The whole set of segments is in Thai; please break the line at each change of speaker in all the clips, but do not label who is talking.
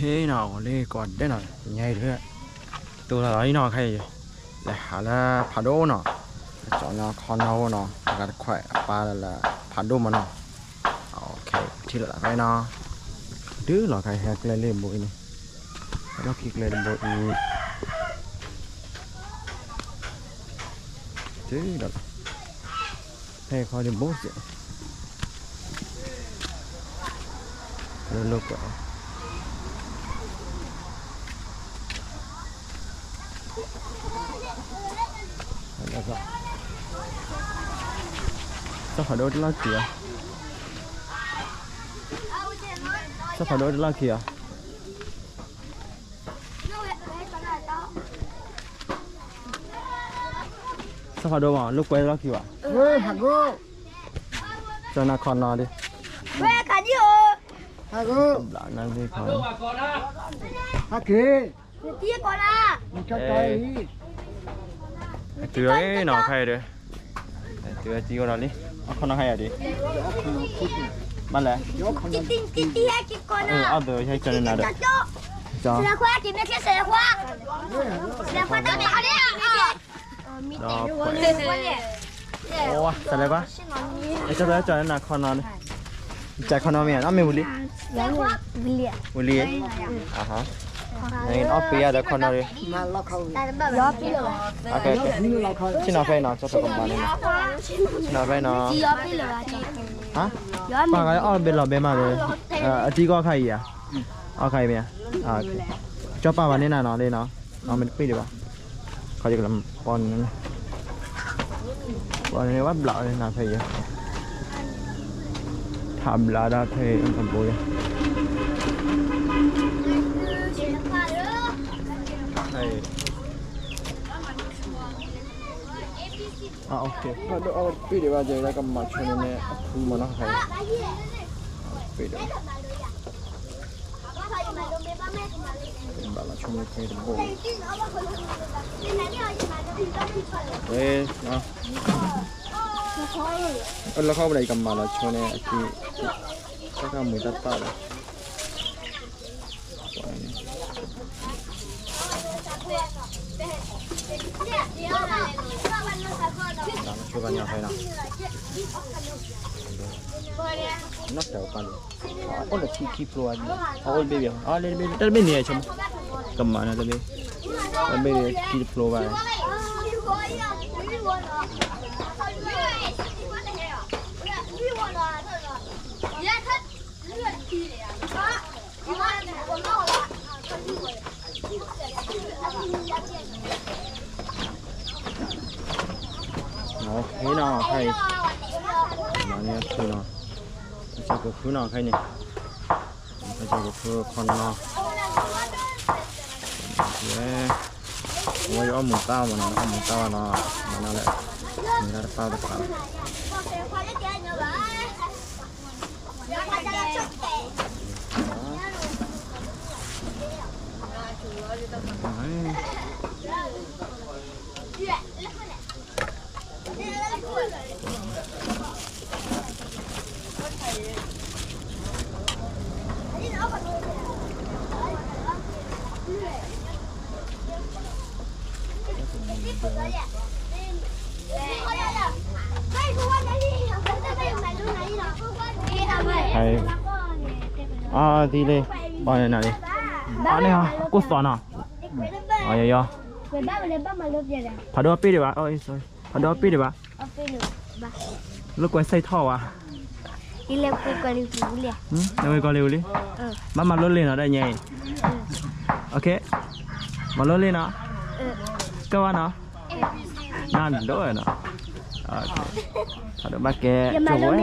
nào lên còn đấy nào nhảy nữa tôi là ấy nào hay là hả là phá đô nào chọn nó con đâu nào gạt khỏe ba là phá đô mà nào ok thì là cái nào đứa là cái hạt lên bụi này nó kịp lên bụi chứ đó hay coi điểm bút vậy lúc đó sao phải đôi lá kìa sao phải đôi lá kìa sao phải đôi mà lúc quay lá kìa cho nó con nó đi bạn đang đi con từ ấy nó hay đấy từ ấy chiều nào đi con nó hay à đi bán lẻ ở từ hay cho nên là được cho đó ô sao đây quá cho bé cho nên là con nó đi chạy con nó mẹ nó mẹ một ly à hả này nó bia được con nó đi ok xin nào phải nào cho tôi cầm bàn này xin nào phải nào hả ba cái ở bên lò bên mà rồi chỉ có khai à ở khai mẹ cho ba bàn này nào đây nào mình biết được không coi như làm con này bắt lợn này là phải vậy thầm là đã thuê anh cầm bùi này ok nó biết được bao giờ là cầm mặt cho nên nè thu mà nó hay biết được bảo là chung cái đồng hồ đây nó là không đây cầm mà là cho nên thì các anh mới đặt tay cho vào nhà phải nào nó kéo con có là chi flow anh baby lên bên này chồng cầm mà nó lên bên chi flow vào nó thế nào hay mà nghe thứ nào cho cái thứ nào hay này phải cho cái thứ con nó ngoài ở một tao mà nó lại mình ra tao được cả hay đi đây bao nhiêu này đi này à cốt xoắn à vậy phải đo pi được bà ơi sorry phải đo pi được bà lúc quay xây thò à đi leo quay liu liền leo quay liu đi mà lớn lên ở đây nhỉ ok mà lớn lên nào các bạn nào nan đỡ rồi nào phải được ba kè chỗ ấy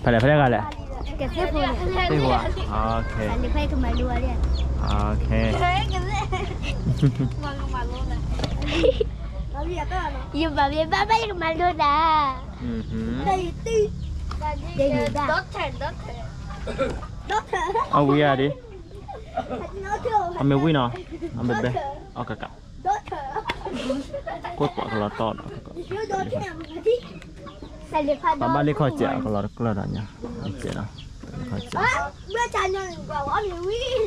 phải là cái này cái hoa ok ok
nhưng mà biết ba cái mà luôn à
ông vui à đi ông mới vui nào ông bebe ok cả cốt quả là to bà ba đi khỏi chợ là đó nha chợ đó
เมื่อจานยังกว่าว่ามีวิ่ง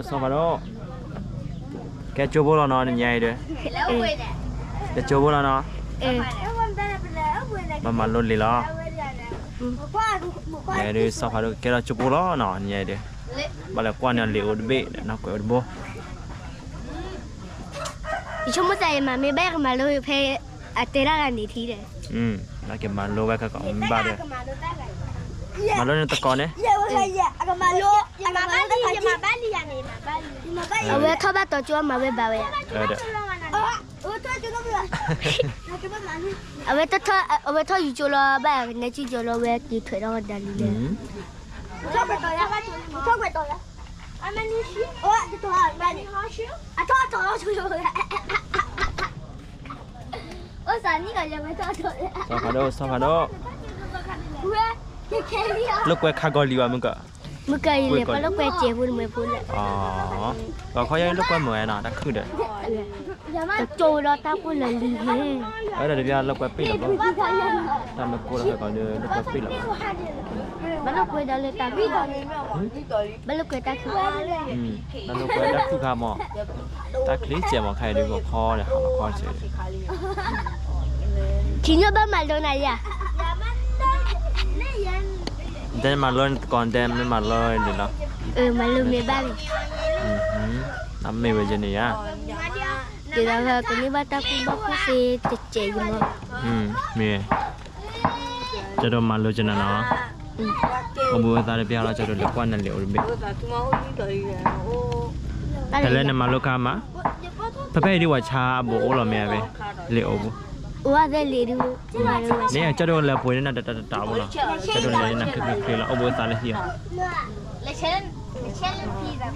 ซอฟาโดแกจูบแล้วเนาะใหญ่เด้อแกจูบแล้วเนาะมาลุ้นเลยเหรอใหญ่เด้อซอฟาโดแกจูบแล้วเนาะใหญ่เด้อบัดแล้วกว่าเนี่ยเหลวเบ้เนาะกว่าบ่
ดิฉันไม่ใจมาไม่แบกมาเลยเพย์อัตเตอร์กันดีทีเดียว
แล้วแกมาโลไว้ก็ไม่บาดเลยมาโลนี่ตะกอนเนี่ย
เอาไว้เข้าบ้านตัวจ้วมาไว้บ่าวอ่ะ
เด้อ
เอาไว้ท่ออยู่จุลบ้านในที่จุลไว้กี่ถอยเราดันเลยชอบไปต่อแล้วชอบไปต่อแล้วอันนี้ชิโอ้ยตัวอะไรนี่อ่ะท่อช่วยเลยโอ้สารนี่ก็ยังไม่ท่อเลย
ซอฟาโด
เว้ยแค่นี้อ่ะ
ลูกไว้คากอลีว่ามึงก็
มึงเคยเลยปะลูกไว้เจ็บพูดไม่พูดเลย
อ๋อก็เขายังลูกไว้เหมือนน่ะตะคือเด้อ
แต่โจเราตาพูดเลยดีเลย
เดี๋ยวลูกไว้ปิดแล้วบ่ทำมากูแล้วก็เด้อลูกไว้ปิดแล้ว
บ้านลูกไว้เดินเลยตาพี่บ้านลูกไว้ตาคือ
แล้วลูกไว้ตะคือคาหมอตะคลีเจ็บหมอใครดีกว่าคอเลยหาคอเฉย
ทิ้งบ้านมาโดนอะไรอ่ะ
เดินมาเลยก่อนเดินไม่มาเลยเดี๋ยวนะ
มาลูกในบ้าน
น้ำไม่เวจนี่อ่ะ
เดี๋ยวเราตอนนี้บ้านตาคุณบ้านคุณเสจะเจ๋งมั้ง
มีจะโดนมาเลยจนะเนาะผมบอกว่าตาเดียวเราจะโดนเลี้ยงวันนั่นเลี้ยงรูปแต่เล่นมาลูกค้ามาพระเพ่ดีว่าชาโบโอเราเมียไปเลี้ยงบุ
ว่าได้เลยดูมาลูก
เนี่ยจะโดนแล้วป่วยนั่นตาบุละจะโดนเลยนั่นคือเราเอาบัวตาเลยเฮีย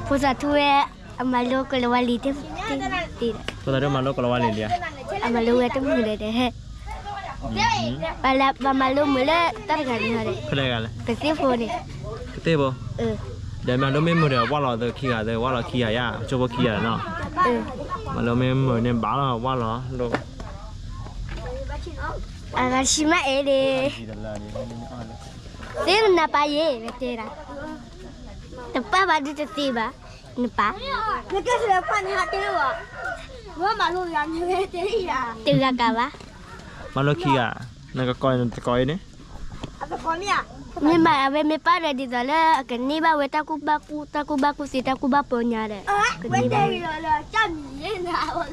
ผู้สัตว์ทั่วมาลูกก็เลยว่าลีที่ตี
ตัวตาเดิมมาลูกก็เราว่าเลี้ยง
มาลูกก็มือเลยเด้ไปแล้วมาลูกมือเลยตั้งกันเลย
คืออะไรกันเลย
แต่ที่โฟนี่
คือเต้บ่เดี๋ยวมาลูกไม่มือเดี๋ยวว่าเราจะขี้อะไรว่าเราขี้อะไรอ่ะจะว่าขี้อะไรเนาะมาลูกไม่มือเนี่ยบ้าเราว่าเราลูก
Agashima ere. Tem na paie, vetera. Tapa badu tetiba. Napa? Naka sila pan hati wa. Wa malu yan vetera. Tiga kawa.
มาลูกขี้อ่ะนั่นก็ก้อยนั่นตะก้อยเนี่ย
Apa konia? Ni ma ave me pare di dala kan ni ba weta ku baku si ta ku ba ponya de. Vetera la cham ni na wa.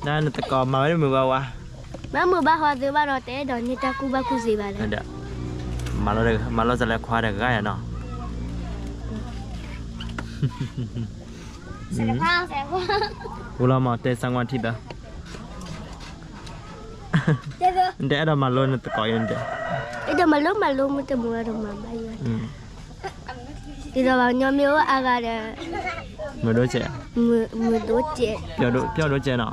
นั่นตะกอมาไม่มือว่าวะ
Ba mu ba ho de ba ro te do ni ta ku ba ku si ba le.
นั่นเด้อมาเราจะเลี้ยงควายได้ก็ได้เนาะ กูเรามาเตะสังวันที่เด้อเดี๋ยวเรามาลุ้นตะกอยนั่นเด้อ
Itu malu mesti buat rumah bayi. Tidak banyak mewah agak
มือโดเจ
mudoce.
เปียวโดเจเนาะ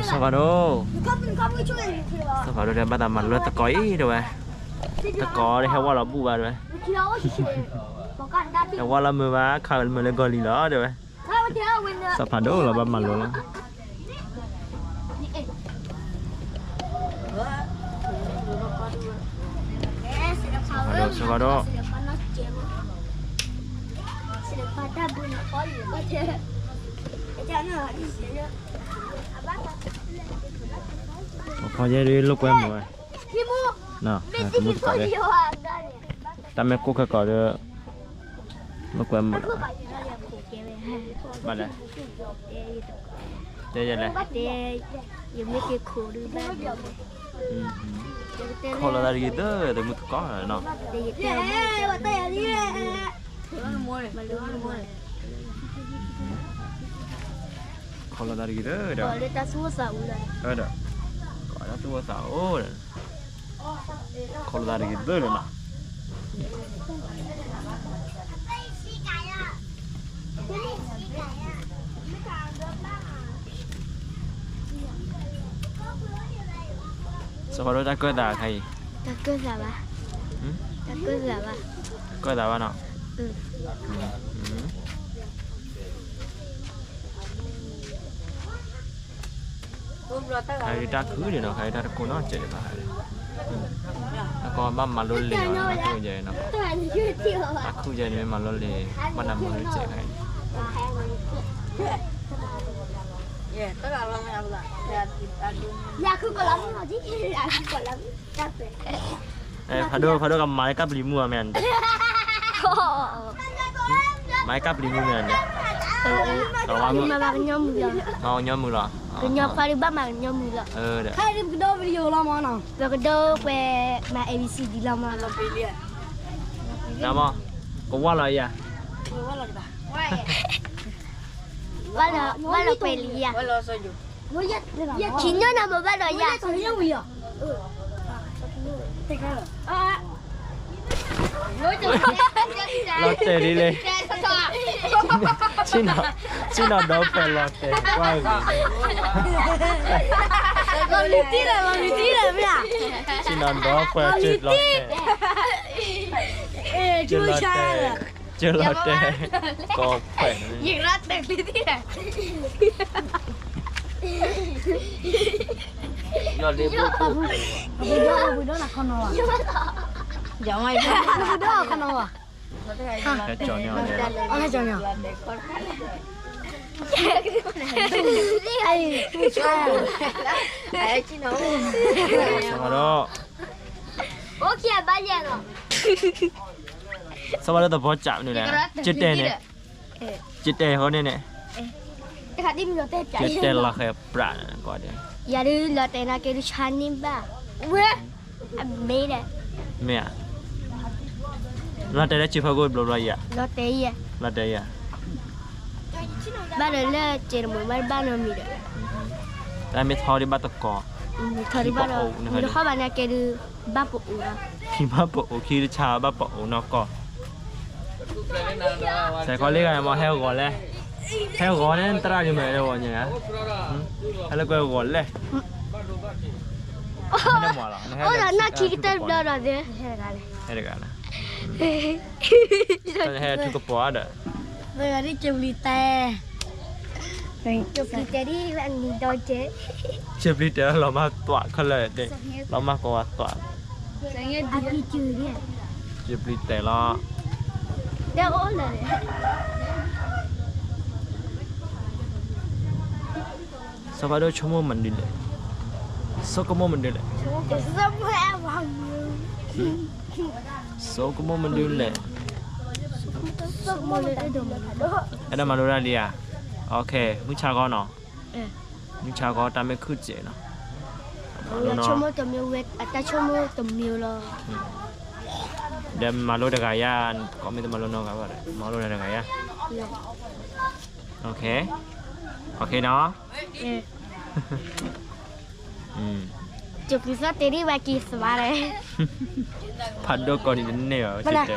สวัสดีเดี๋ยวมาตามมันลุ้นตะกอยด้วยตะกอยให้ว่าเราบูบาด้วยแต่ว่าเรามือว่าข่าวมือเลยกอลีล้อด้วยสวัสดีเราบ้ามันลุ้นสวัสดีพอจะได้ลูกแก้มหน่อยเนาะมุดก่อนเลยแต่แม่กูก็ก่อนเลยลูกแก้มหมดมาเลยเดี๋ยวเลย
ยังไม่เกี่ยวกับดูบ้าน
คนละอะไรกันเด้อแต่มุดก่อนเนาะคนละอะไรกันเด้อเดี๋ยวเด้อก่อนจะตัวสาวคนละอะไรกันเด้อเนาะสวัสดีจ้าเกิดอะไร
tak ke apa? Tak ke apa?
เกิดอะไรเนาะ ใครตาคือเดี๋ยวเนาะใครตาโกนอเจ๋มาแล้วก็บ้านมาลุ้นเลยเนาะคือเจ๋เนาะคือเจ๋เนี่ยมาลุ้นเลยบ้านนำมาลุ้นเจ๋ใคร
อยากคือกลับมาที่อยากคือกลับจับไป
พาดูกับไม้กับลิมูอะแมนไม้กับลิมูแมนต่อว่ามึง
มาย่อมือเหรอ
มาย่อมือเหรอ
ก็ย่อพาริบ้ามาย่อมือเหรอ
เด้อ
ใครดูวิดีโอเรามาเนาะแล้วก็ดูไปมา ABCD เรามาเราไปเรียน
น้ำมั้งก็ว่าอะไรอ่ะ
ว่าเราไปเรียนว่าเราสอยู่ชิ้นนั้นมาว่าเราอยากชิ้นนั้นวิ่ง
ลอตเตอรี่เลยชินอดอเป็นลอตเตอรี่ว้าว
เราลิตี้เลยไม่ล่ะ
ชินอดอเป็นจุดลอตเตอรี่จุดลอตเตอรี่ก็เป็น
ยิงรัดเด็กลิตี้เลย
ยอดเรียบ
บุดหนักขนมยังไงบุดขนมอ่ะ
แค่จอเนี่ย
อ๋อแค่จอเนี่ยไอ้ผู้ชายไอ้ชิโน่
สวัสดี
โอเคบ้านเย็นเหรอ
สวัสดีตัวพ่อจับนี่แหละจิตเต้เนี่ยจิตเต้เขาเนี่ย
ไอ้ขาที่มีรถเต้ใจ
จิตเต้ละแค่ปราณก่อนเดียว
อย่าลืมรถเต้นะแกดูชันนี่บ้าเว้ยไม่ได้
ไม่อะรถเต้ได้ชิพากูบลูไรอ่ะ
รถเต้ย์
รถเต้ย์
บ้านเราเล่เจอหมู่บ้านเรามีเด้อ
แต่ไม่ทอดีบ้านตะกอ
ทอดีบ้านเรามีข้าวบ้านเนี่ยแกดูบ้านปู่อูนะ
ที่บ้านปู่อูที่ชาบ้านปู่อูนอกก็ใส่ข้อเล็กอะไรมาให้ก่อนเลยให้ก่อนเนี่ยตราอยู่ไหนเลยวะเนี่ยให้เราก็ก่อนเลยไม่ได้หมดหรอ
โอ้แล้วน่าคิดแต่เดี๋ยวเดี๋ยว
ให้ได้กันนะให้ทุกคนเด้อ
เวลาที่จุลิเตจุลิเตที่วันนี้โดนเจ๊
จุลิเตเรามาตัวเขาเลยเด็กเรามากกว่าตัว
อากิจูเนี่ย
จุลิเตเรา
เดี๋ยวโอ้เลย
สบายด้วยชั่วโมงมันดีเลยสักชั่วโมงมันดีเลยสักชั่วโมงมันดีเลยအဲ့ဒါမှလို့ရလေอ่ะโอเคมึงชาก่อนเนาะมึงชาก่อนตามไม่ขึ้นเจ๋เนาะ
ชั่วโมงตัวမျိုးเวทแต่ชั่วโมงตัวမျိုးล่ะ
เดี๋ยวมาလို့ตะกายาก็ไม่ต้องมาလို့เนาะครับมาလို့ตะกายาโอเคเนาะ
จุกซะเตรีว่ากี่สบายเลย
พัดดอกก่อนนิดนึงเนี่ยจิตเต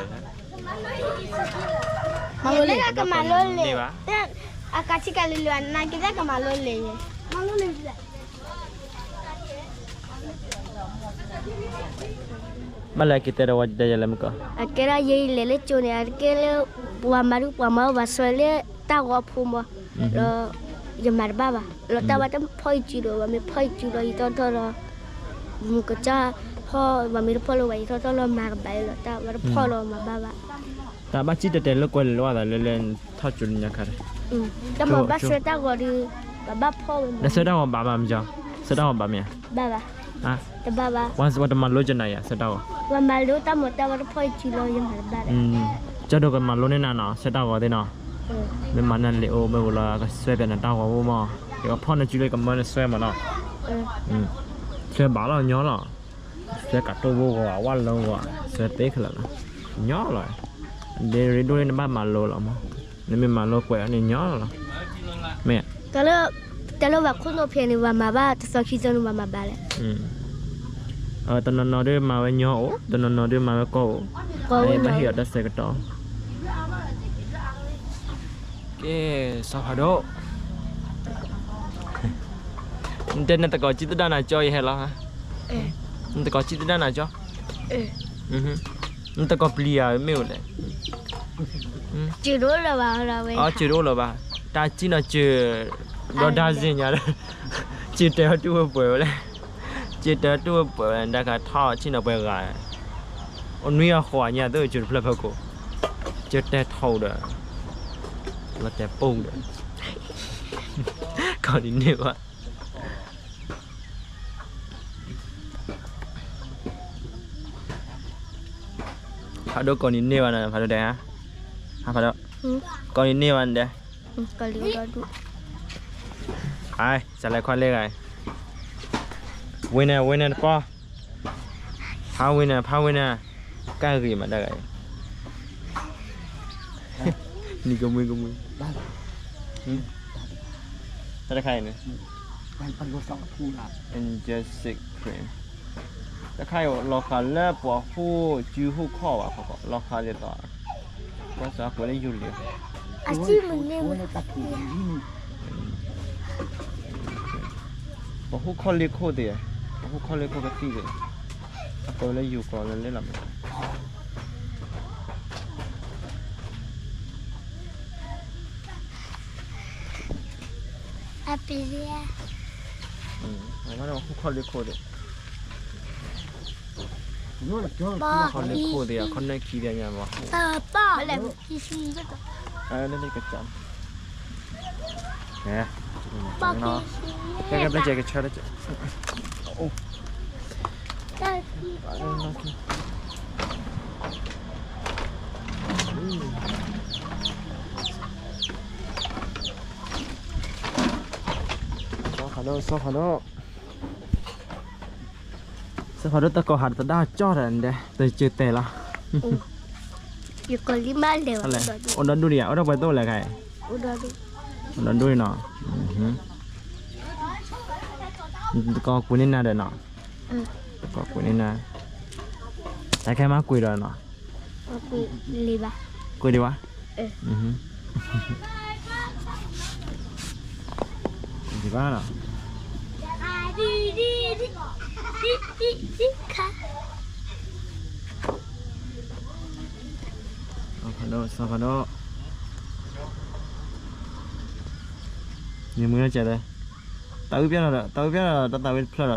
Malu ke malu le. Akak cik kalau luar nak kita ke malu le. Malu le.
Malah kita rawat dalam muka.
Akhirnya ye lele cune akhirnya puamaru basole tahu apa mo. Lo jamar baba. Lo tahu macam poi ciro, kami poi ciro itu tu lo. Muka cah poi kami polo itu tu lo mak bayi lo tahu kami polo ma baba.
แต่บ้านจีเด็ดๆแล้วก็เลยว่าแต่เล่นๆทอดจุนยังค่ะ
แต่มาบ้านเสด็จก็ดีบ้านพ่อ
แล้วเสด็จว่าบ้ามั้ยจ๊ะเสด็จว่าบ้ามั้ย
บ้าแต่บ้า
วันมาลุ้นจะไหนอ่ะเสด็จ
วันมาลุ้นแต่หมดแต่วันพ่อจีโร่ยังหาบ้า
จะดูกันมาลุ้นนี่นะเสด็จว่าได้เนาะไม่มันนั่นเลยโอ้ไม่รู้ละก็สวยเป็นตาหัวมั่วเดี๋ยวพ่อเนี่ยจีเลยกับมันสวยมาเนาะสวยบ้าแล้วย้อนละสวยกัดตัววัววันแล้ววัวสวยเต๊ะขึ้นแล้วย้อนเลยเดี๋ยวดูในบ้านมาโลหรอมั้งนี่ไม่มาโลกว่านี่ย้อนหรอแม่
แต่เราแบบคุณโอเพียนว่ามาบ้าแต่สักทีจะรู้ว่ามาบ้าเลย
ตอนนั้นนอด้วยมาไว้ย้อนตอนนั้นนอด้วยมาไว้โก้ไอ้มาเหี่ยวดัดเสกต่อเก๋สวัสดีมันเดินตะกอจิตด้านไหนจอยเหรอฮะมันตะกอจิตด้านไหนจ๊อมันตะกอเปลี่ยไม่หมดเลย
จืดรู้หรือเปล่าเรา
จืดรู้หรือเปล่าตาจีน่ะจืดรอดาซินยาเลย จิตเตอร์ตัวเปล่าเลยจิตเตอร์ตัวเปล่าแต่ก็ท่อชิ้นเอาไปกันอันนี้หัวเนี่ยตัวจุดเพลิดเพลินกูจิตเตอร์ท่อเด้อแล้วแต่ปุ่งเด้อก่อนนี้วะพาดูก่อนนี้วันนะพาดูเด้ฮะพาดูก่อนนี้วันเด้
ก่อนเลี้ยวดู
ไอ้จะอะไรควันเล็กไอ้วินเนอร์ป้อพาวินเนอร์ใกล้กี่มาได้ไงนี่ก็มืออะไรใครเนี่ย
เป็นรถสองคู่ละ
Angelic Cream แต่ใครราคาเลิศกว่าผู้จื้อผู้ข้อว่ะเขาก็ราคาเดียวต่อก็จะกว่าได้อยู่เลย
อาชีพมึงเนี่ยมึง
ตัดผม
บอกผู้ข้อเล็กโคตรเดียวผู้ข้อเล็กโคตรตีเลยก็เลยอยู่ก่อนเลยล่ะมั้ง
อาปิเลีย
งั้นเราผู้ข้อเล็กโคตรเดียว
เขา
เล็กโคตรเดียวคนในขี้เดียวยังวะ
ป้าอะไรพี่ซีก็ต้อง
นั่นกระจังเนี่ย
ป้าพี่
ซีแกไปเจอกันเชิญเลยโอ้
ได้พี่
ซอฟาโดตะกอหัดตะด้าจอดอันเดแต่เจอแต่ละ
อยู่ก่อนริมาเดี๋ยว
อะไรอันนั้นดูดิอันนั้นไปโต้เลยไงอันนั้นดูเนาะก็กุนี่น่าเด่นเนาะก็กุนี่น่าแต่แค่มาคุยด้วยเนาะ
คุยลีบะ
คุยดีวะดีบ้าเนาะ
ค่ะ
ซาฟาโดนี่มึงจะเจอเลยตาวิเปียนอะไรตาวิเปียนอะไรตาวิเพลอะไร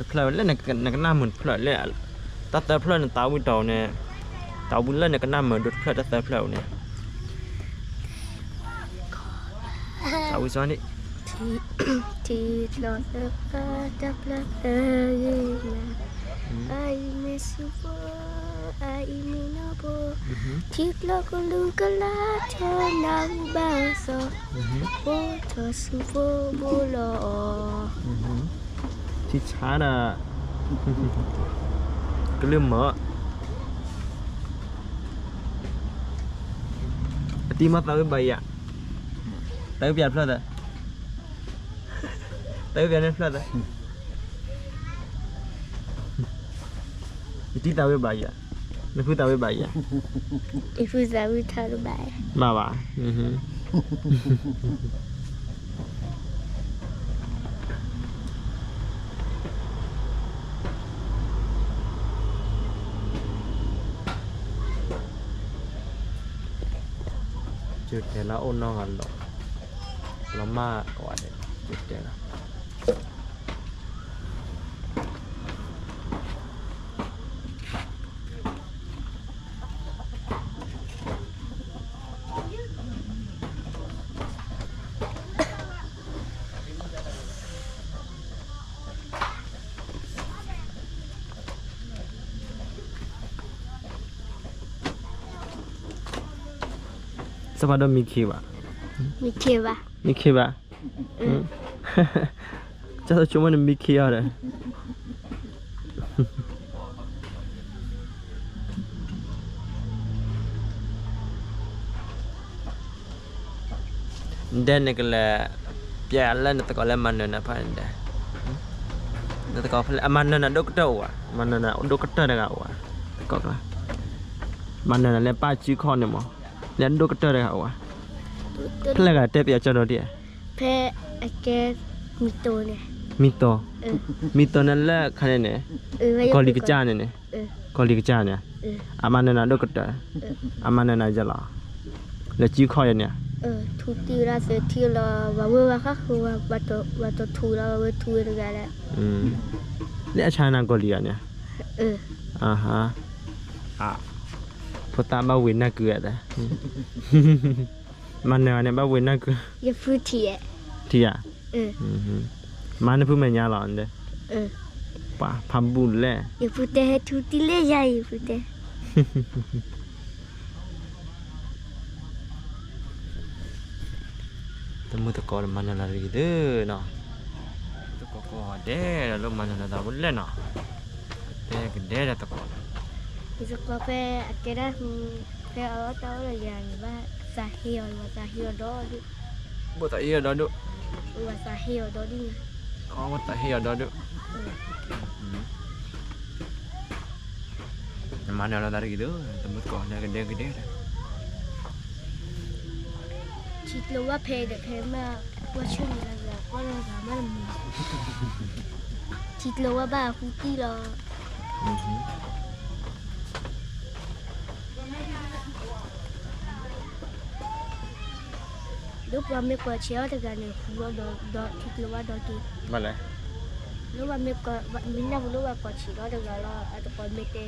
เพลเล่นนักหน้าเหมือนเพลเล่ตาเพลนตาวิโตเนี่ยตาวิเล่นนักหน้าเหมือนดุดเพลตาเพลเนี่ยตาวิซ้อนนี่
ที่หลอดเลือกดับเลือกI miss you I mean no more ที่เราก็ลืมกันละเธอน้ำบ้าสอโอ้เธอสุโบโบลอ
ที่ช้าน่ะก็เริ่มเหม่อตีมาตาใบอ่ะตาเปียกเพลิดอ่ะตาเปียกเนี่ยเพลิดอ่ะที่ตาใบอ่ะไม่พูดตาใบอ่ะ
อีพูดตาวิทารุใบ
มาว่ะจุดเดี๋ยวเราโอนนอนหรอกเรามากกว่าเด็กจุดเดี๋ยวสปาร์ดมีคิวอ่ะ
มีคิว
อ่ะจะชมว่ามีคิวอะไรเด่นนี่ก็เลยเปลี่ยนแล้วแต่ก็เลยมันเนี่ยนะพันเดแต่ก็มันเนี่ยด็อกเตอร์ว่ะมันเนี่ยด็อกเตอร์นะครับว่ะก็มันเนี่ยเลยป้าชี้คอเนี่ยมั้งเล่นด็อกเตอร์นะครับว่ะเพลงอะไรเทปอยากจะดูดิ
เพลงแกมิโตเนี่ย
มิโตนั่นแหละคะแนนเนี่ยกอลิกจานเนี่ยกอลิกจานเนี่ยอามันเนี่ยด็อกเตอร์อามันเนี่ยจะล่ะแล้วชี้คอเนี่ย
thu tiêu ra sẽ tiêu là và vừa khác và tổ thu là vừa thu được cái đấy
นี่อาชานาโกเลียเนี่ยฮะพอตามบ้าวินน่าเกลือแต่มันเนี่ยบ้าวินน่าเกลือ
อย่าพูดที่อ่ะ
มันเนี่ยพูดไม่ยากหรอกเนี่ยป่ะพัมบุญแหละ
อย่าพูดแต่ทุกที่เลยอย่าพูดแต่
แต่มือตะกอนมันอะไรเด้อเนาะตะกอนก็เด้อแล้วมันอะไรบุญแหละเนาะเด้ก็เด้อตะกอน
อีสกอเฟ่แกได้แค่เอาเต้าเลยอย่างว่าสาเหตุว่าสาเหตุดอดิ
บ่ตะเอียดอดุ
ว่าสาเหตุดอดิ
อ๋อบ่ตะเอียดอดุมันอะไรdari gitu tempat kau ada gede-gede
คิดเลยว่าเพลเด็กเพลมาว่าช่วงนี้เราก็เราสามารถมีคิดเลยว่าบ้าคุกกี้เราลูกว่าไม่กว่าเชียวแต่กันเนี่ยคือว่าดอคิดเลยว่าดอดี
มาเลย
ลูกว่าไม่กว่ามินน่าลูกว่ากว่าเชียวแต่กันเราอาจจะก่อนไม่เตะ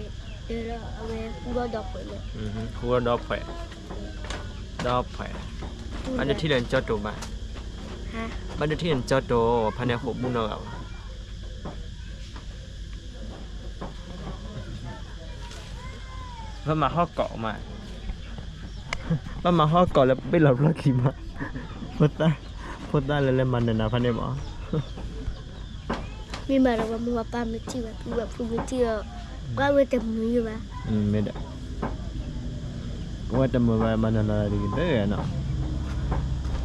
เดี๋ยวเราเอาไปคู่ว่าดอกไปเลย
คู่ว่าดอกไปมันจะที่เดินจอดตัวมามันจะที่เดินจอดตัวพันธุ์ขบบุญเราเพิ่มมาห้อเกาะมาเพิ่มมาห้อเกาะแล้วไปหลับลักขี่มาพดได้เลยมันเนี่ยนะพันธุ์หมอ
มีมาเราว่ามัวป้าไม่ที่ว่าผู้แบบผู้ไม่ที่ว่าเวทีมืออยู่ป่ะ
ไม่ได้ว่าจะมือมันอะไรดีเด้อเนาะ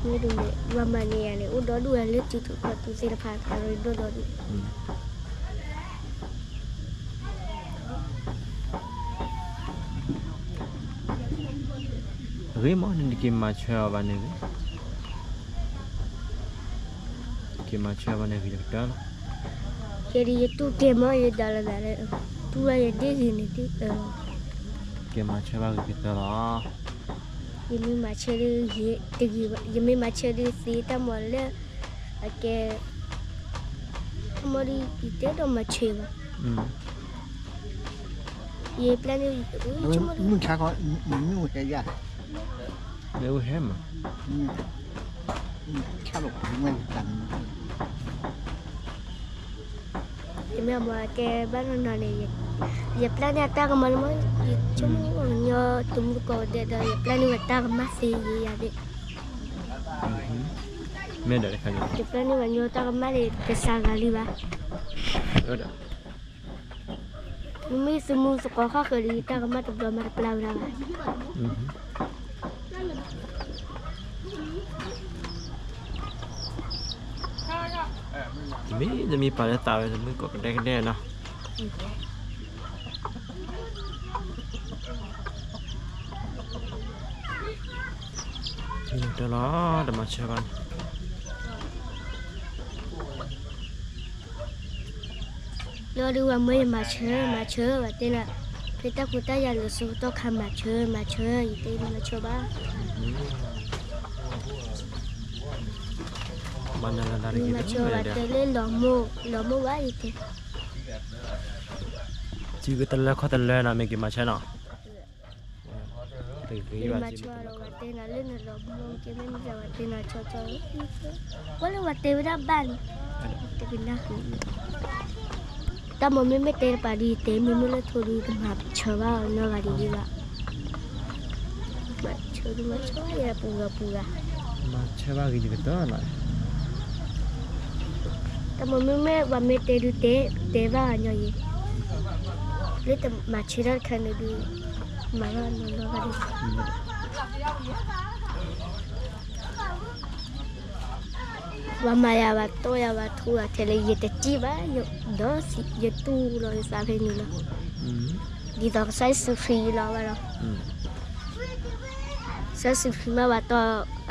ไม่ดูเลยว่ามันเนี่ยอุดรดูอะไรจุดๆก็ตุเสพาการิโดด
เฮ้ยมันนี่กินมาเชื่อวันนี้กินมาเชื่อวันนี้กี่ตัว
แค่นี้ตู้เกมมันยังดาราตู้อะไรเด็กนี่ที่
กินมาเชื่อวันกี่ตัวล่ะ
ยังไม่มาเชื่อเลยยังไม่มาเชื่อเลยสิแต่หมดเลยแกหมดเลยอีเต้ต้องมาเชื่อยี่เพลนนี่
มึงช้าก่อนมึงจะยาก
เดี๋ยวเห็นมั้ย
ช้าหรอกมันกัน
แต่มาแกบ้านนอนเนี่ยยี่เพลนนี่ตากมันมั้ยชั่วโมงเนาะตุ้มก็เดี๋ยวยี่เพลนนี่ตากมันสิยี่อะไร
ไม่ได้เลยครับ
ยี่เพลนนี่วันเนาะตากมันเลยจะสั่งอะไรบ้างมีสมุนสกัดข้าวคือตากมันตัวมันเปล่าแล้ว
จะมีปลาเต่าจะมือกดกันได้กันแน่เนาะเดี๋ยวรอเดี๋ยวมาเชื่อกัน
เราดูว่าไม่มาเชื่อว่าเต้นพี่ตาคุณตาอยากรู้สึกต้องทำมาเชื่ออีเต้นมาเชื่อบ้าง
มันอะไรกัน
มาเชื่อว่าเต้นเล่นหล่อโม่ว่าอีเต้
จีก็ตันแล้วเขาตันแล้วนะไม่กี่มาเชื่อเนาะ
มาเชื่อเราว่าเต้นเล่นหล่อโม่ที่ไม่มีว่าเต้นเชื่อว่าเราว่าเต้นได้บ้านเต้นได้แต่มันไม่เตะปาดีเตะมันไม่เล่นทุเรียนมาเชื่อว่าเนื้อดีดีว่ามาเชื่ออย่าปู
มาเชื่อว่ากี่ก็ตัวหน่อย
แต่มันไม่ว่าไม่เตะดูเตะว่าเนาะยี่เล่นแต่มาเชื่อแค่นี้ดูมาว่าเนื้อดีว่ามาอย่าว่าโตอย่าว่าทัวเทเลยีแต่จีบ้าอยู่ดอสิยูทูเราสาเพนี่ละดีต่อใช้สุฟรีเราว่าเราใช้สุฟรีมาว่าต่อ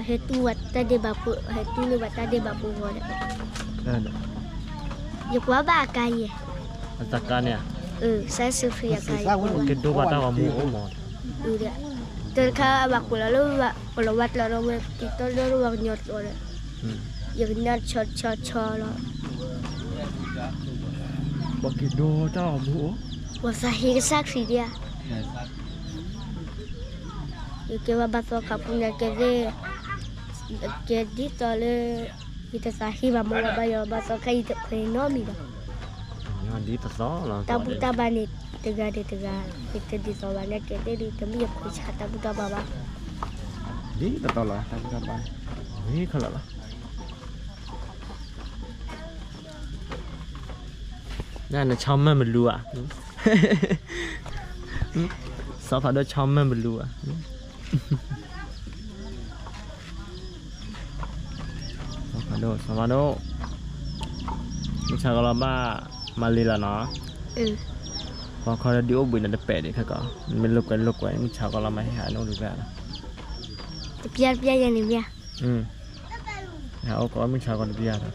เหตุวัดแต่เดบับเหตุนี่วัดแต่เดบับหัวเนี่ยอยู่ว่าบ้าไก่
ตะการเนี่ย
ใช้สุฟรีไก่
กินดูว่าตาว่ามูโอหมด
เดี๋ยว Kita kan abang pula lu kalau buat lalu kita lalu buat nyot orang. Yang nyot cot lah.
บ่กิโดเจ้าหมู
Wasahir saksi dia. Kita bahasa kapunya jadi tole kita sahih bamu bayar bahasa kai itu ekonomi dah.
งานดีตะซ้อล่ะ
Tabu tabani tegar kita di sawannya kita di kami yang kucah tabu tababa.
ดีตะตอล่ะตะตะบายนี่ขนาดล่ะนั่นน่ะชอมมันบ่รู้อ่ะซอฟาโดชอมมันบ่รู้อ่ะซอฟาโดนี่ชากะลาบ้ามาลีละเนาะพอเขาดิโอบุยน่ะแปะดิค่ะก็มันลกไว้นี่ชากะลามาให้หาโนดูกัน
Biar yang ni biar.
เอาก็มึงชาวก็เบียร์ค่ะ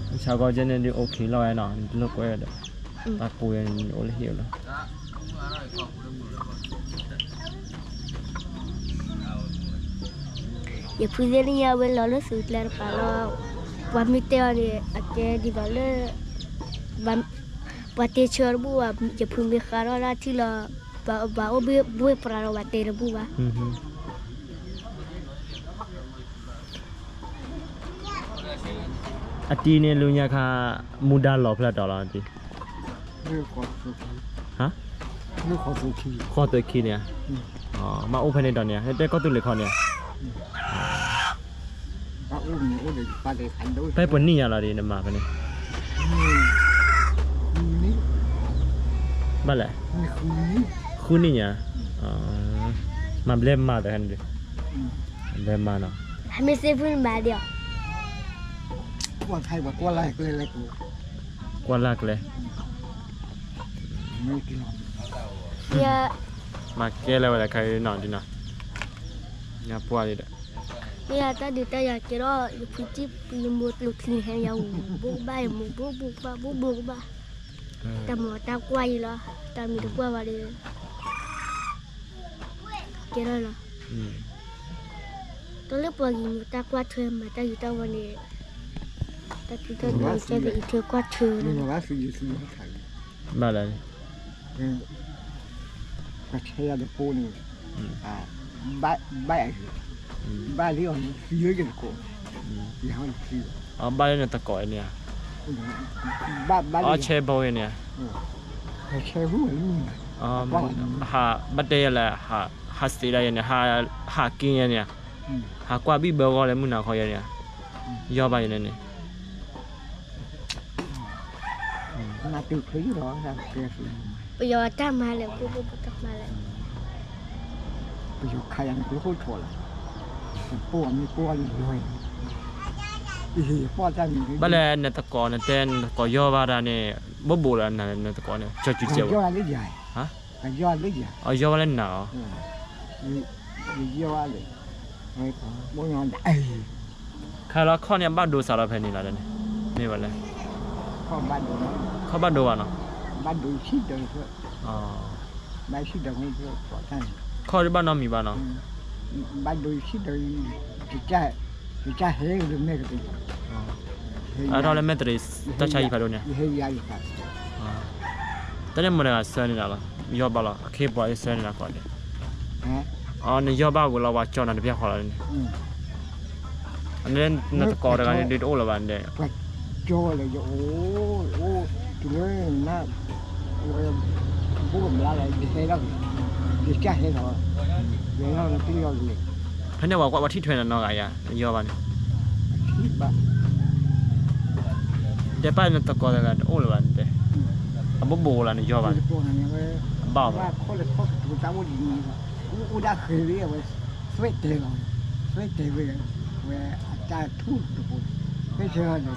มึงชาวก็จะเนี่ยโอเคแล้วไอ้เนาะลกไว้เด้อตาปูยังโอเลเหี่ยวแล้ว
Ya punya ni ya well lalu sudah kalau pamit ni aja di bawah bate cerbu ya punya karena tila bawa buat perahu bate rebu bah.
อตีเนี่ยลุงยาคามูดาหล่อพลาดอลอตี
เรื่องของสุขี
ฮะ
เรื่องของสุขี
ข้อตัวคีเนี่ยอ๋อมาโอเพนในตอนเนี้ยแต่ก็ตัวเล็กข้อเนี่ย
ป้าอุ้มอุ้มเด็กป้าเด็กขันด้วย
ไปปนนี่อะไรดีนะมาปะเนี่ย
นี่
บ้าแหละ
นี่คือนี่
คู่นี่เนี่ยอ๋อมาเล่มมาแต่กันดิเล่มมาเนาะ
Kami sepun badia.
ว่าใครว่ากว่าอะไรก็เลยอะไรกู
กวนลากเลย
ไม่กินหรอก
Ya
มาแก้แล้วอะไรใครนอนดินะยาปัวดิเด้อ
ya tadi saya kira puji lembut lukin yang buba yang buba. Tamu tak kuai lah, tamu tak kuai balik. Kira lah. Tolong pagi tak kuat tu mata kita wani. Tak kita jadi itu kuat tu.
นี่มาว่าซื้อไข่
บ้าอะไร
กระเทียมปูนี่บ้านที่อ่อนซื้อกันกูยังไม่ซื้อ
อ๋อบ้านเนี่ยตะกอยเนี่ย
บ้าน
อ๋อเชฟโบยเนี่ย
ใช้หัวนี่
อ๋อหาบัดเดย์แหละหาสีอะไรเนี่ยหากินเนี่ยหากว่าบีเบลก็เลยมุ่งหน้าเขาเนี่ยย่อไปเนี่ย
มาติดคือหรอครับเสียสิ
Bây tak malam, bubu tak malam.
ไปอยู่ใครยังกูโคตรโฉดป้วมีป้วอยู่ด้วยอีป้วจะมี
บ้านเนี่ยตะกอนเนี่ยเต้นตะกอย่อบ้านเนี่ยบ่โบราณเนี่ยตะกอนเนี่ยจะจุดเจียวย
อดเล็กใหญ่
ฮะ
ยอดเล็กใหญ่
อ๋อย่อบ้านหนาว
มียอดเลยไม่ขอบ่ยอดไอ้
ใครละข้อเนี่ยบ้านดูสารพันนี่ละเนี่ยนี่ว่าเลย
ข้อบ้านดู
เข้าบ้านดูอ่ะเนาะ
บ้านดูชิดเดินเพื่อ
อ๋อ
บ้านชิดเดินเพื่อขอท่าน
ข้อที่บ้านน้องมีบ้านเนาะ
บ้านดูชิดเดินจะเฮงหรือไม่ก็เป็น
อ๋อเราเลยไม่ตรีตัดใช้ยี่ห้อเนี่ย
เฮยาอยู่ครับ
อ๋อตอนนี้มันเนี่ยเซนนี่ละย่อบ้านละเคปไว้เซนนี่ละก่อนเนี่ย
ฮะ
อ๋อเนี่ยย่อบ้านกูเราว่าจอนั่นเพียงขอละเนี่ยอันนี้เนี่ยตะกอนอะไรเนี่ยดิโอละบ้านเนี่ย
โจเลยโอ้จุดเลยน่าบุกมาอะไรเฮ้ยเราดิจ้าเฮ้ยเราเดี๋ยวเราตีเราเลย
เพิ่นเนี่ยว่าที่เทรนน่ะเนาะอ่ะย่อบ้าน
ที่บ้าน
เดี๋ยวป้าเนี่ยตะกอนกันโอ้ละบ้านเด้อบ่โบละเนี่ยย่อบ้าน
พวกนั้นว่า
บ้า
ว่าคนละคนถูกตามว่าดีอุดาเคยเรียกว่าสวยเตลสวยเตลว่าอาจารย์ทูตทุกคนไม่เชื่อเลย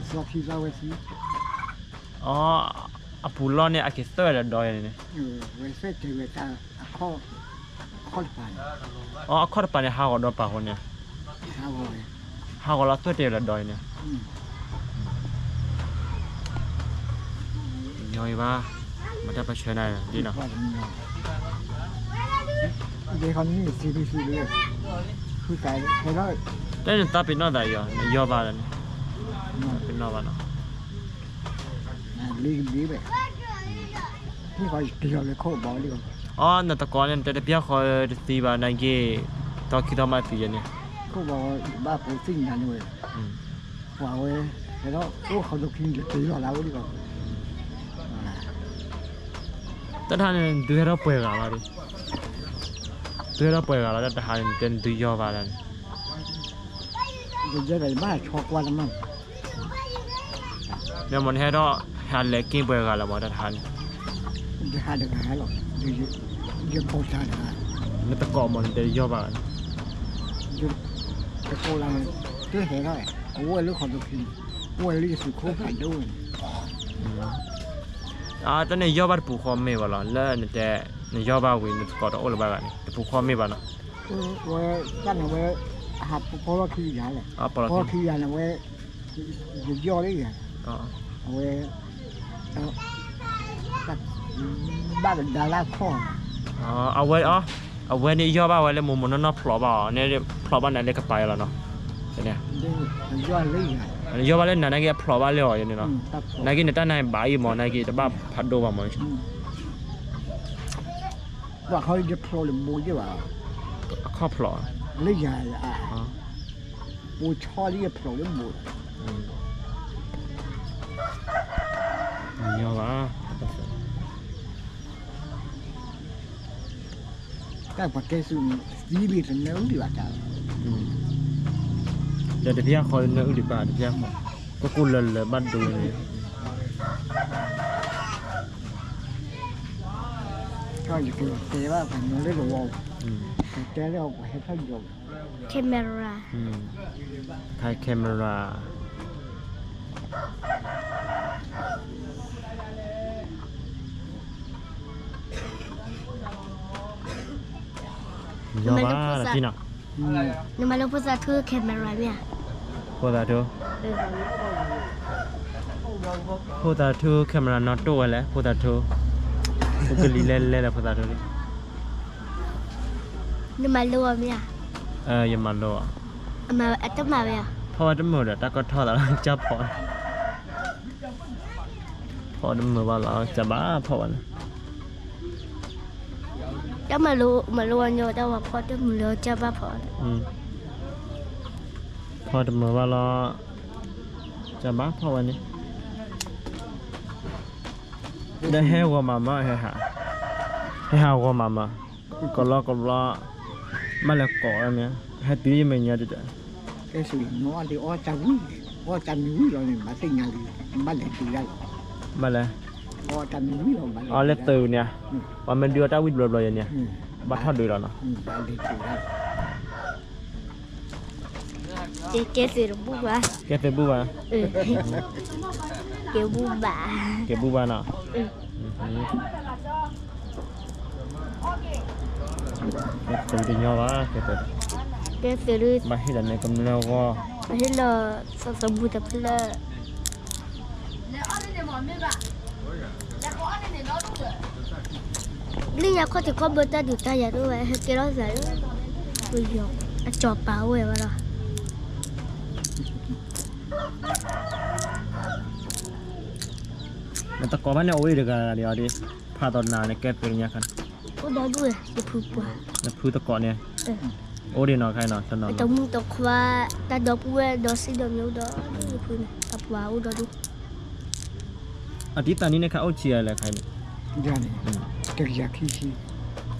สอบที่เราสิ
อ๋ออะปูลอนเนี่ยอะคิสเตอร์ละดอยเนี่ย
ว่าสวยเตลว่าจะข้อผ่าน
อ๋อข้อปานเนี่ยหาก็ดอปาคนเนี่ย
ข้าวเลย
หาก็ละตัวเดียวละดอยเนี่ยย่อยว่ามันได้ไปช่วยได้ดีเนาะ
ว่าจะมี เดี๋ยวเขานี่ซีเลยคือไก่ให้ได้
แต่เนี่ยตาเป็นนอกได้ยอบาแล้วเป็นนอกบ้านเนาะ
ลีไปนี่เขาเกี่ยวกับโคบอลดีกว่า
อ๋อนั่นตะกอนเนี่ยแต่เปียคอยตีบานั่นกี่ตอคิดมาตีเนี่ย
โคบอลบ้าปูซิ่งกันเลยว่าเว้ยแล้วโอ้เขาจะกินตีเราแล้วดีกว่า
แต่ท่านดูให้เราเปิดกันมาดิดูให้เราเปิดกันแล้วแต่ท่านเป็นดูยอบาแล้ว
จะได้บ้าช็อกวันละมั้ง
เนี่ยมันให้เราหันเล็กกินเปิดกันแล้วแต่ท่าน
จะหาได้หาหรอกจะโคตรหา
นั่นตะกอนมันเดียอบา
จะโคลังเพื่อเห็นได้โอ้ยลูกเขาจะกินโอ้ยลูกสุดโคตรกันด้วย
ตอนนี้ยอบาปูคอมไม่บาลแล้วเนี่ยยอบาวินตะกอนโอ้ละบากันเนี่ยปูคอมไม่บานะ
เว้ยกันเว้ยหัดเพราะว่าขี้ยาเลย
อ๋อปลอด
เพราะ
ภัย
ขี้ยาเนี่ยเว้ยย่อได้ยัง
อ๋อ
เว้ยบ้านดาราข้อ
อ๋อเอาไว้นี่ยอบาไว้แล้วมุมมันนอกพลอบาเนี่ยพลอบานั่นเล็กกับไปแล้วเนาะเนี่ย
ย่อเลย
อันนี้ยอบาเล่นนั่นก็พลอบาเลี้ยวอย่างนี้เนาะนั่นก็เนี่ยตั้งในบ่ายมอนั่นก็จะบ้าพัดโดบามัน
ว่าเขาจะโผล่หรือบูใช่ป่ะ
ข้อพลอ
เลยใหญ่
อ๋อ
บูชอที่จะโผล่หรือบู
ยอบา
ก็ปากแกซุ่มซีบีถึงเนื้อดีกว่าจ้า
เดี๋ยวพี่คอยเนื้ออุดิบาเดี๋ยวพี่ก็กูเลยบ้านดูเลย
ก็อยู่ที่เจ๊ว่าผมยังเล่นวอลแต่เราให้ท่านยก
แคมรา
ไทยแคมรายอบาละที่น่ะ
นี่มาลงภาษาเธอแคมราเนี่ย
โคตรทูโคตรทูแคมรานอตโต้แล้วโคตรทูพวกลีเล่แล้วโคตรทูนี่
นี่มาลัวเนี่ย
ยังมาโล
มาอัตมาเนี่ย
เพราะว่าทั้งหมดอะตาก็ทอดแล้วจะพอทั้งหมดว่าเราจะบ้าพอนะ
จะมาลัวโยแต่ว่าพอจะมาลัวจะบ้าพอ
พอทั้งหมดว่าเราจะบ้าพอวันนี้ได้ให้วัวมาม่าให้หาวัวมาม่าก็รอมาแล้วก่ออันเนี้ยให้ตีไม่เงี้ยดิจ้ะ
cái sự nó thì ó chăn núi rồi mà sinh nhà thì bắt lại từ đây
มาเลย
ó chăn núi rồi mà
อ๋อเล็กตื่นเนี่ยว่ามันเดือดได้วิ่งเลยเนี่ยบัดทอดดูแล้วเนาะ
bắt lại từ đây
เจ๊สิรบุบะ
แกเป็นบูบา
เกี่ยวบุบะ
แกบูบาเนาะแกตื่นจะย่อวะแกตื่น
เจ๊สิรู้
มาให้ดันในกำเนิดก็
ให้เราสมบูรณ์เพลนี่อยากเขาจะเข้าเบอร์ตาดูตาอยากรู้ว่าให้เกล้าใส่ดูยกจอบเปล่าเว้ยวะล่ะ
มันตะกอมันเนี่ยโอ้ยเด็กอะไรเดี๋ยวดิพาตอนนานเนี่ยแกเป็นยังไงกัน
ก็ได้ด้วยจะพูดว่า
แล้วพูดตะกอเนี่ยโอ้ดีเนาะใครเนาะฉันเนาะ
ต้องมึงต้องคว้าตาดอกเว้ดอกสีดอกเยอะดอกนี่พูดตับว้าวดอกดู
อาทิตย์ตอนนี้เนี่ยเขาเอาเชียร์อะไรใครเนี่ย
ra này cái giặc khí chi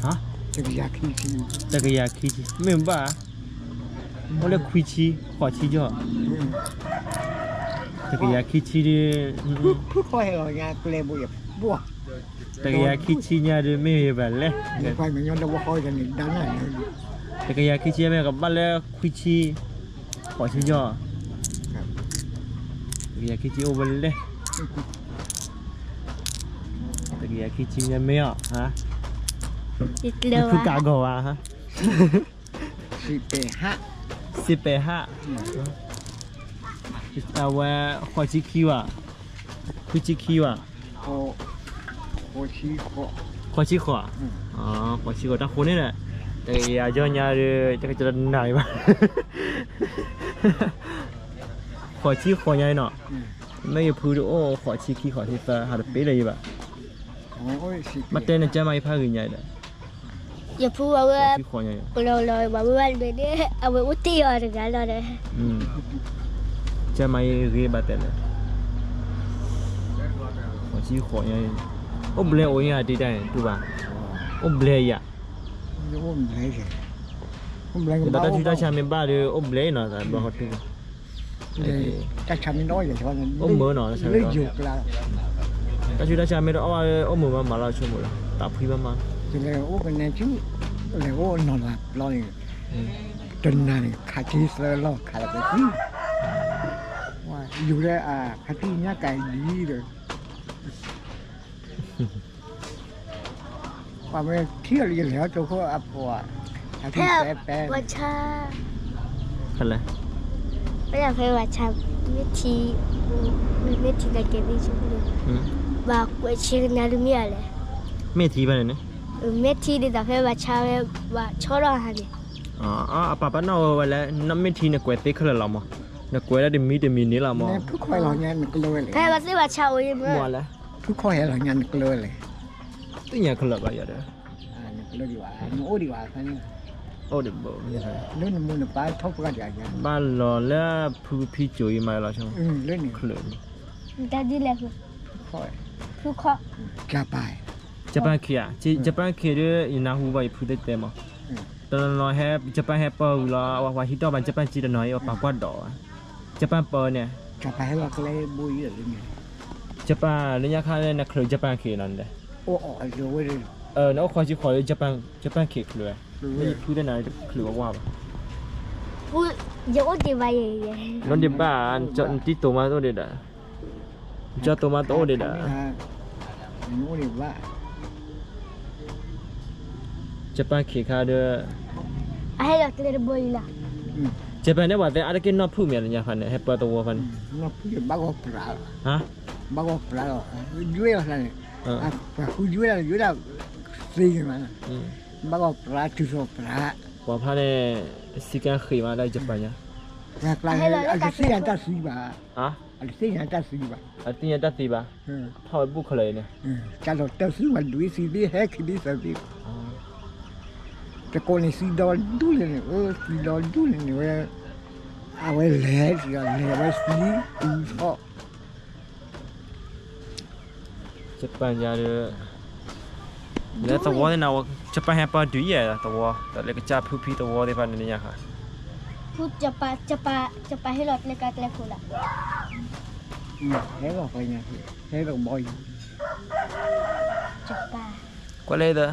ฮะ
cái giặc khí chi
จักรยานขี้ชีไม่เหมือนบ้าเขาเรียกคุยชีขอชีจ่อจักรยานขี้ชีดิ
cứ coi ở nhà tôi lên bụi bùa
จักรยานขี้ชีเนี่ยดิไม่เหมือนเลย
quay mà nhau đâu có coi rồi đá này
จักรยานขี้ชีไม่กับบ้านแล้วคุยชีขอชีจ่อจักรยานขี้ชีโอเวอร์เลยจักรยานขี้ชีเนี่ยไม่อ่ะฮะ
ติดเลย
คือกาโกะฮะ
thì để hạ
10 เอาไว้ขอชีคิวอ่ะคุยชีคิวอ่ะ
có chi có
ขอชีขวาอ๋อขอชีขวาตาคนนี่แหละ แต่ยาเจ้าเนี่ยจะไหนบ้างขอชี้ขอใหญ่เนาะไม่พูดโอ้ขอชี้ขี้ขอที่ตาหาไปเลยบ่ะมาเต้นจะไม่พาขึ้นใหญ่เลย
อย่าพูดว่า
ชี้ขอใหญ่
เราว่าวันเดียวเอาไว้อุติยอะไรกันเลย
จะไม่เรียบเต้นเลยขอชี้ขอใหญ่โอ้เบลโอ้ยดีได้ดูบ่ะโอ้เบลยะแต่ถ้าที่ได้ชาเมบ้าเลยโอ้เบลเนาะแต่บ่ฮอตดู
จะทำน้อยอย่างเช่นนั้น
โอ้เหมือนเนาะใช่ไหม
เลือกอยู่กลาง
แต่ที่ได้ชาเมเอาโอ้เหมือนมาเราชมหมดแล้วตาพี่มา
จะเลยโอ้เป็นแนวชื่อเลยโอ้นอนหลับรออยู่จนนานขาชีสเลยรอขาดไปที่ว่าอยู่ได้ขาที่เนี้ยไก่ดีเลยว่าไม่เที่ยวเรียนแล้วตัวเขาอับปวดขาที่แปะ
วัชชา
อะไร
ไม่อยากไปวัชชาเมทีได้เก็บได้ช่วยว่ากูเชื่อนารุมีอะไร
ไม่ทีไปเลยเนี่ย
เมทีได้แต่ไปวัชชาว่าชอบอะไรเนี่ย
ป้าน้าว่าแล้วน้ำไม่ทีเนี่ยกวยเตะขึ้นแล้วมั้งเนี่ยกวยแล้วเดี๋ยวมีนี่ละมั้ง
ทุกคนเราเนี่ยมันกลัวเลย
ไปวัชชาวัชชาโอ้ยมั้ง
มัวแล้ว
ทุกคนเราเนี่ยมันกลัวเลย
ตัวเนี่ยขึ้นแล้วก็อย่าเด้อ
กลัวดีกว่าโอ้ดีกว่าคันนี้
โอ้เดี๋ยวบอกนี่ใช่
เรื่องมันป้าทุกคนอย่างเงี้ย
บ้านเราแล้วพี่จุ๋ยมาแล้วใช่ไหม
เรื่องนี้
ขึ้นเลย
แต่ดีเลย
ค่อย
ทุกข้อ
จะไป
ญี่ปุ่นเขียญี่ปุ่นเขียด้วยยินาหูไปพูดได้เต็มอ่ะตอนเราแฮปญี่ปุ่นแฮปเปิลแล้วว่าฮิตต่อไปญี่ปุ่นจีนน้อยว่าปากกว่าดอกญี่ปุ่นเปิลเนี่ย
จะไปให้เราก็เลยบุยอะไรเงี้ย
ญี่ปุ่นเรื่องค่าเนี่ยนักเรียนญี่ปุ่นเขียนั่นเลย
โอ้เดี๋ยวเลย
น้องขอจีขอญี่ปุ่นเขียเลยไม่พูดได้ไหนคือว่า
พูดเยอะดีไปเลย
น้องเดี๋ยวบ้านจะติดตัวมาตัวเดียวจะตัวมาตัวเดียว
โน้ดีว่า
ญี่ปุ่นเขียค่าด้วย
ให้เราเตะบอลละ
ญี่ปุ่นเนี่ยว่าแต่อะไรกินนอพูดมีอะไรอย่างพันเนี่ยให้เปิดตัวพัน
nó cứ bắt gọt ra
ฮะ
bắt gọt ra rồi dưới là này và khu dưới là gì mà bắt gọt ra chưa gọt ra
ว่าพันเนี่ยสิการขี่มาได้ญี่ปุ่นเนี่ย
hoặc là cái gì anh ta xí bà
ฮะ
cái gì anh ta xí bà
ที่นี่ตัดสีป่ะเท่าบุคเลยเนี่ย
cái đó ta xí mà đuổi xí đi hết khi đi sao đi cái con này xí đó đuổi lên xí đó đuổi lên này à vậy lẹ rồi lẹ vậy xí đi họ
ญี่ปุ่นยาเดือแล้วตัวเนี่ยเราญี่ปุ่นแฮปปี้ดูเย่ตัวแต่เล็กจ้าพูพี่ตัวที่พันนี่ยังค่ะ
พูดจะไปให้เราเล่นการเล่นคนละ
thế rồi phải nha thế rồi bồi
จะไป
ก็เลยเด้อ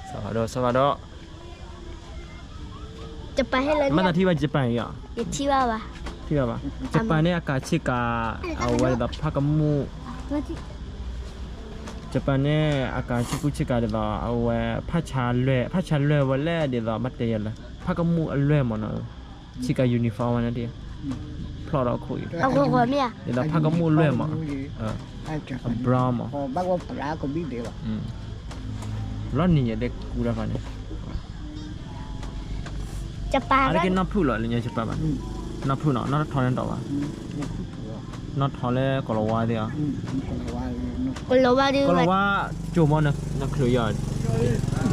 สวัสดี
จะไปให้เรา
มันที่ว่าญี่ปุ่นอ่ะ
อย่าที่ว่าวะ
ที่ว่าญี่ปุ่นเนี่ยอากาศชิกาเอาไว้แบบพักมูญี่ปุ่นเนี่ยอากาศชิกาเดี๋ยวเอาไว้พัชชาเล่วันแรกเดี๋ยวมาเตียนละพักมูอันเล่หมดเนาะชิกายูนิฟอร์มนั่นเดียวพลอเราคุย
เอาหัวเมีย
เดี๋ยวพักมูเล่หมดบรามอ่ะ
bác gọt ra còn biết điều à
ร้อนนี่เด็กกูแล้วฟันเนี่ย
จะไป
อะไร
ก็
กินน้ำผู้หรอหรือยังญี่ปุ่นน้ำผู้เนาะน้ำทอนนั่นต่อวะน้ำทอนเลยก็เราว่าเดียว
คนเราว่าดี
ก็
ไหม
เราว่าโจมอนนักเคลียร์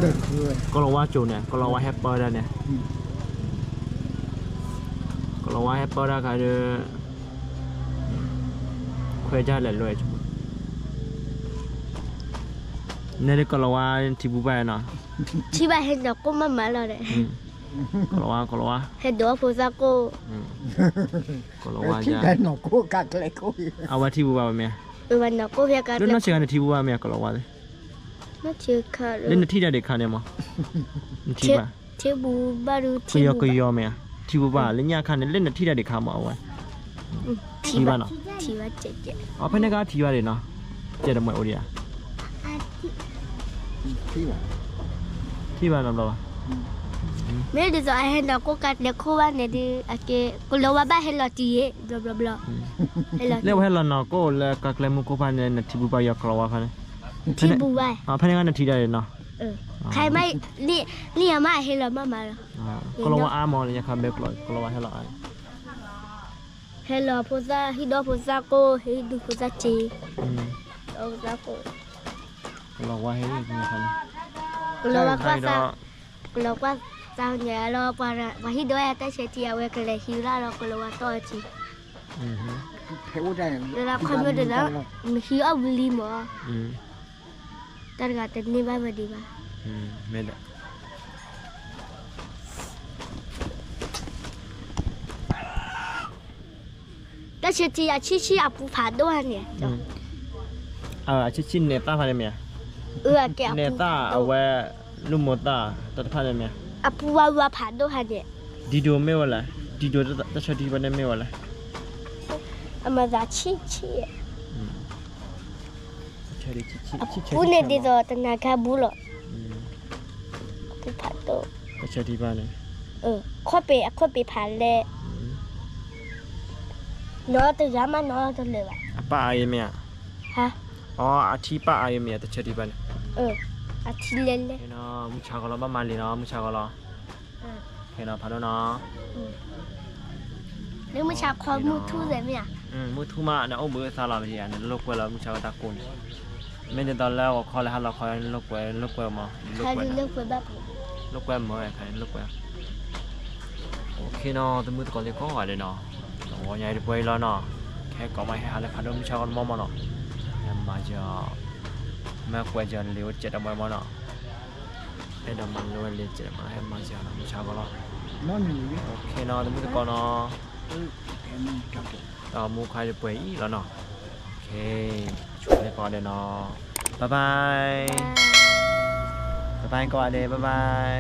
được rồi
ก็เราว่าโจเนี่ยก็เราว่าแฮปเปอร์ได้เนี่ยก็เราว่าแฮปเปอร์ได้ก็คือคุยจะเล่นเลยจุ๊บเนี่ยก็เราว่าที่บุบไปเนาะ
ที่บ้านเห็นดอกก็มาเราเลย
ก็เราว่า
เห็นดอกโพสโก้
ก็เราว่า
ที่
จะ
ได้หนอกกูกัดเลยกู
เอาว่าที่บุบไปไหม
วันดอกก็เพียงกัน
เล่นนักเชียร์ในที่บุบไปไหมก็เราว่าเลย
น่าเชื่อค่ะ
เล่นที่ได้เด็กขาเนี่ยมั้งที่บ้า
เชื่อบูบารู
ก็ยอมไหมที่บุบไปเล่นยาขาเนี่ยเล่นที่ได้เด็กขามาเอาไว้ที่บ้านเนาะ
ที่ว่าเจ๊
อ๋อเพื่อนก็ที่บ้านเลยเนาะเจ๊ดมวยโอเดีย
ที่ว่า
ที่บ้านเรา
เมื่อเดี๋ยวไอ้เห็นดอกก็กัดเด็กคู่ว่าเนี่ยดิโอเคก็เราว่าบ้านเห็นเราจีบลาบลาเห็นเรา
เรียกว่าเราเนาะก็แล้วก็เลยมุกพันเนี่ยที่บุบไปยากเราว่าพัน
ที่บูไว้
อ๋อพนักงานทีได้เนาะ
ใครไม่นี่อามาเฮลมามาแล้ว
ก็ลงว่าอามอเลยเนี่ยครับเบกลอยก็ลงว่าให้เรา
เฮลโพซาฮิโดโพซาโกฮิดูโพซาจีโพซาโก
ก็ลงว่าให้นี่ครับ
กลัวว่าเจ้าเนี่ยเราว่าฮิโดยแต่เชจีเอาไว้กันเลยฮิราเรากลัวต่อจี
เทวดา
เราคำว่าเดี๋ยวนะฮิอาบุลีมั้งแต่ก็แต่นี่ไม่มาดีป่ะ
ไม่ได้
แต่เชจีอาชีอาปูผ่านด้วยเนี่ย
ชิ้นเนต้าพาได้ไหม
แก
เนต้าเอาไว้ลูกมต้าตัดพาได้ไหม
อาปูว่าผ่านด้วยเนี่ย
ดีดูไม่ว่าละดีดูจะชอบดีวันนี้ไม่ว่าละ
อามาจากชี
ชอบดีชิ
ปูเนี่ยดีต่อแต่นาคาบุหรอปูผ่านตัว
จะชอบดีบ้านเลย
ข้อไปผ่านเลยน้อตัวยามันน้อตัวเลยว่ะ
ป้าอะไรไหม
ฮะ
อ๋ออาชีพป้าอะไรไหมจะชอบดีบ้าน
อาทิตย์เล่นเลย
เนาะมุชากรบ้านมาลีเนาะมุชากรเห็นเนาะพาด้วยเนาะ
นึกไม่ชาความมือทู่เลยไหมอ่ะ
มุทุมาเนี่ยโอ้เบื่อซาลาไปทีอันนี้ลูกเวลามุชากรตะกุนไม่ได้ตอนแล้วคอเลยฮะเราคอยลูกเวลมา
ใครเลือกไปแบบ
ลูกเวลมาใครลูกเวลโอเคเนาะตัวมือตะกอนเลยก็หายเลยเนาะโอ้ยใหญ่ดีไปแล้วเนาะแค่ก็ไม่ให้หาเลยพาด้วยมุชากรมอมาเนาะยังมาจะแม่ควายจะเลี้ยวเจ็ดเอาไว้มาเนาะไอ้ดำมันเลี้ยวเจ็ดมาให้มาจะมุชากรเนาะ
นอนอยู่
โอเคเนาะตัวมือตะกอนเนาะ
แอนกับ
มูใครจะไปอีกแล้วเนาะโอเคช่วยก่อนเดี๋ยวเนาะบ๊ายบายก่อนเดี๋ยวบ๊ายบาย